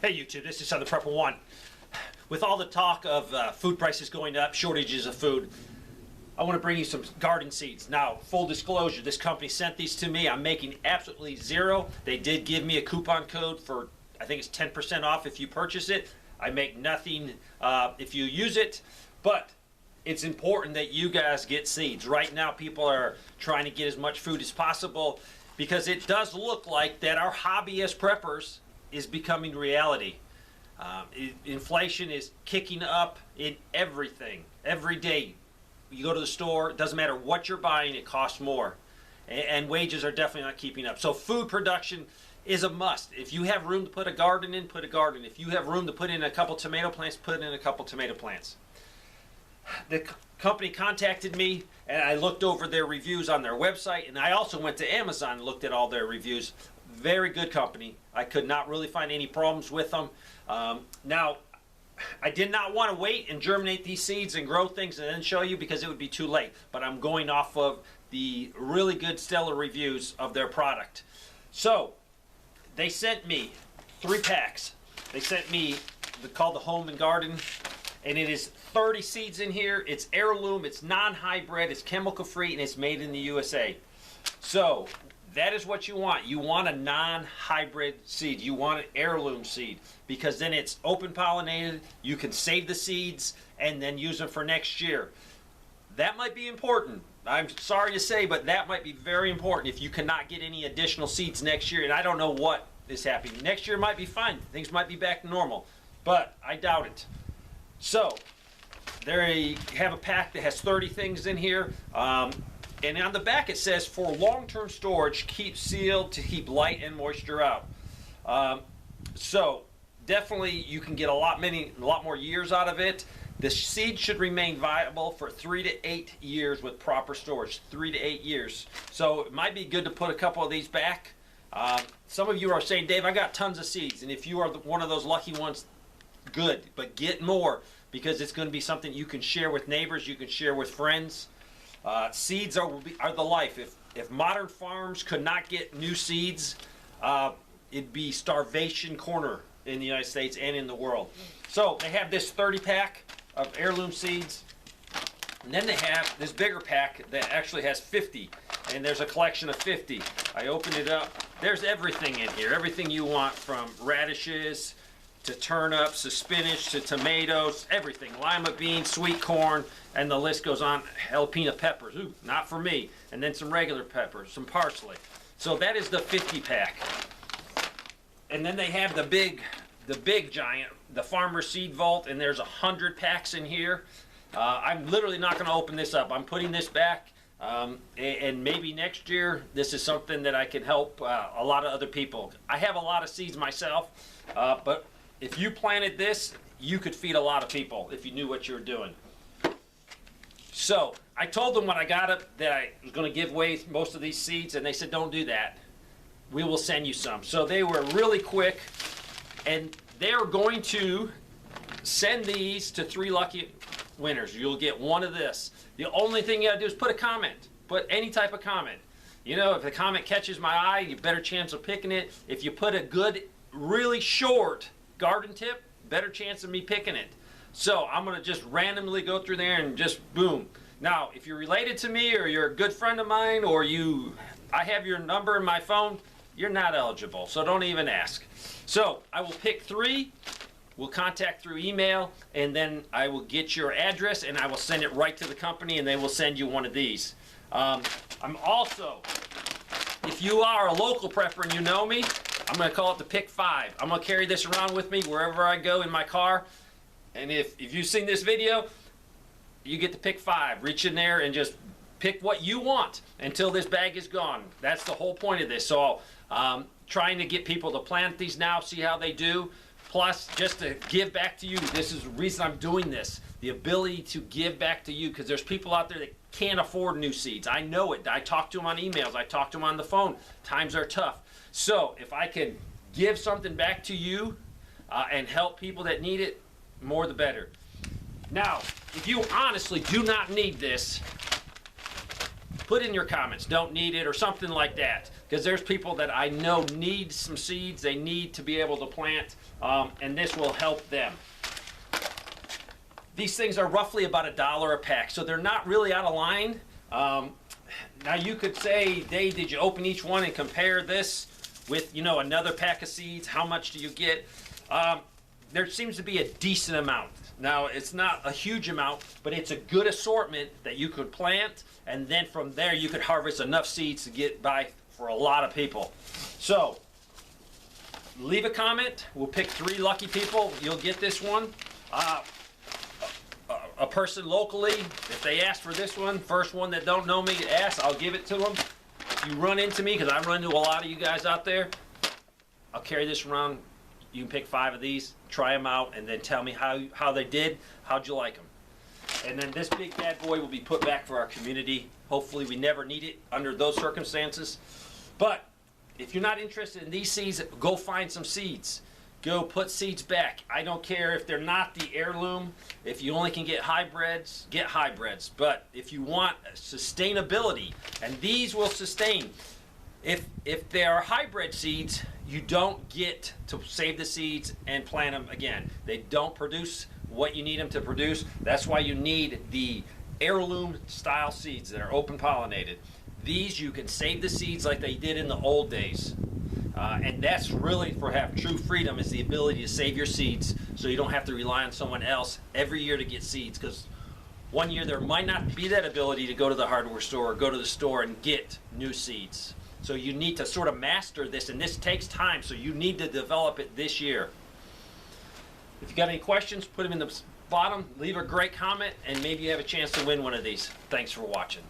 Hey YouTube, this is Southern Prepper One. With all the talk of food prices going up, shortages of food, I want to bring you some garden seeds. Now, full disclosure, this company sent these to me. I'm making absolutely zero. They did give me a coupon code for, I think it's 10% off if you purchase it. I make nothing if you use it, but it's important that you guys get seeds. Right now, people are trying to get as much food as possible because it does look like that our hobby as preppers is becoming reality. Inflation is kicking up in everything. Every day you go to the store, it doesn't matter what you're buying, it costs more. And wages are definitely not keeping up. So food production is a must. If you have room to put a garden in, put a garden. If you have room to put in a couple tomato plants, put in a couple tomato plants. The company contacted me and I looked over their reviews on their website, and I also went to Amazon and looked at all their reviews. Very good company. I could not really find any problems with them. Now, I did not want to wait and germinate these seeds and grow things and then show you because it would be too late. But I'm going off of the really good stellar reviews of their product. So, they sent me 3 packs. They sent me called the Home and Garden, and it is 30 seeds in here. It's heirloom, it's non-hybrid, it's chemical free, and it's made in the USA. So, that is what you want. You want a non-hybrid seed. You want an heirloom seed because then it's open pollinated. You can save the seeds and then use them for next year. That might be important. I'm sorry to say, but that might be very important if you cannot get any additional seeds next year. And I don't know what is happening. Next year might be fine. Things might be back to normal, but I doubt it. So they have a pack that has 30 things in here. And on the back it says, for long-term storage, keep sealed to keep light and moisture out. So definitely you can get a lot more years out of it. The seed should remain viable for 3 to 8 years with proper storage. 3 to 8 years. So it might be good to put a couple of these back. Some of you are saying, Dave, I got tons of seeds. And if you are one of those lucky ones, good. But get more because it's going to be something you can share with neighbors, you can share with friends. Seeds are the life. If modern farms could not get new seeds, it'd be starvation corner in the United States and in the world. So they have this 30 pack of heirloom seeds, and then they have this bigger pack that actually has 50, and there's a collection of 50. I opened it up. There's everything in here, everything you want, from radishes to turnips to spinach to tomatoes, everything. Lima beans, sweet corn, and the list goes on. Jalapeno peppers, ooh, not for me. And then some regular peppers, some parsley. So that is the 50 pack. And then they have the big giant, the Farmer Seed Vault, and there's 100 packs in here. I'm literally not going to open this up. I'm putting this back, and maybe next year this is something that I can help a lot of other people. I have a lot of seeds myself, but if you planted this, you could feed a lot of people if you knew what you were doing. So I told them when I got it that I was going to give away most of these seeds, and they said, don't do that. We will send you some. So they were really quick, and they're going to send these to 3 lucky winners. You'll get one of this. The only thing you got to do is put a comment. Put any type of comment. You know, if the comment catches my eye, you have a better chance of picking it. If you put a good, really short garden tip, better chance of me picking it. So I'm going to just randomly go through there and just boom. Now, if you're related to me or you're a good friend of mine or I have your number in my phone, you're not eligible. So don't even ask. So I will pick 3. We'll contact through email, and then I will get your address and I will send it right to the company, and they will send you one of these. I'm also, if you are a local prepper and you know me, I'm going to call it the Pick 5. I'm going to carry this around with me wherever I go in my car. And if you've seen this video, you get to pick 5. Reach in there and just pick what you want until this bag is gone. That's the whole point of this. So trying to get people to plant these now, see how they do. Plus, just to give back to you. This is the reason I'm doing this. The ability to give back to you, because there's people out there that can't afford new seeds. I know it. I talk to them on emails. I talk to them on the phone. Times are tough. So if I can give something back to you and help people that need it, more the better. Now, if you honestly do not need this, put in your comments, don't need it or something like that. Because there's people that I know need some seeds. They need to be able to plant, and this will help them. These things are roughly about $1 a pack, so they're not really out of line. Now you could say, Dave, did you open each one and compare this with, you know, another pack of seeds? How much do you get? There seems to be a decent amount. Now, it's not a huge amount, but it's a good assortment that you could plant, and then from there you could harvest enough seeds to get by for a lot of people. So, leave a comment. We'll pick 3 lucky people. You'll get this one. A person locally, if they ask for this one, first one that don't know me ask, I'll give it to them. If you run into me, because I run into a lot of you guys out there, I'll carry this around. You can pick 5 of these, try them out, and then tell me how they did, how'd you like them. And then this big bad boy will be put back for our community. Hopefully we never need it under those circumstances. But if you're not interested in these seeds, go find some seeds. Go put seeds back. I don't care if they're not the heirloom. If you only can get hybrids, get hybrids. But if you want sustainability, and these will sustain, if they are hybrid seeds, you don't get to save the seeds and plant them again. They don't produce what you need them to produce. That's why you need the heirloom style seeds that are open pollinated. These you can save the seeds like they did in the old days. And that's really for have true freedom, is the ability to save your seeds so you don't have to rely on someone else every year to get seeds, because one year there might not be that ability to go to the hardware store or go to the store and get new seeds. So you need to sort of master this, and this takes time, so you need to develop it this year. If you got any questions, put them in the bottom, leave a great comment, and maybe you have a chance to win one of these. Thanks for watching.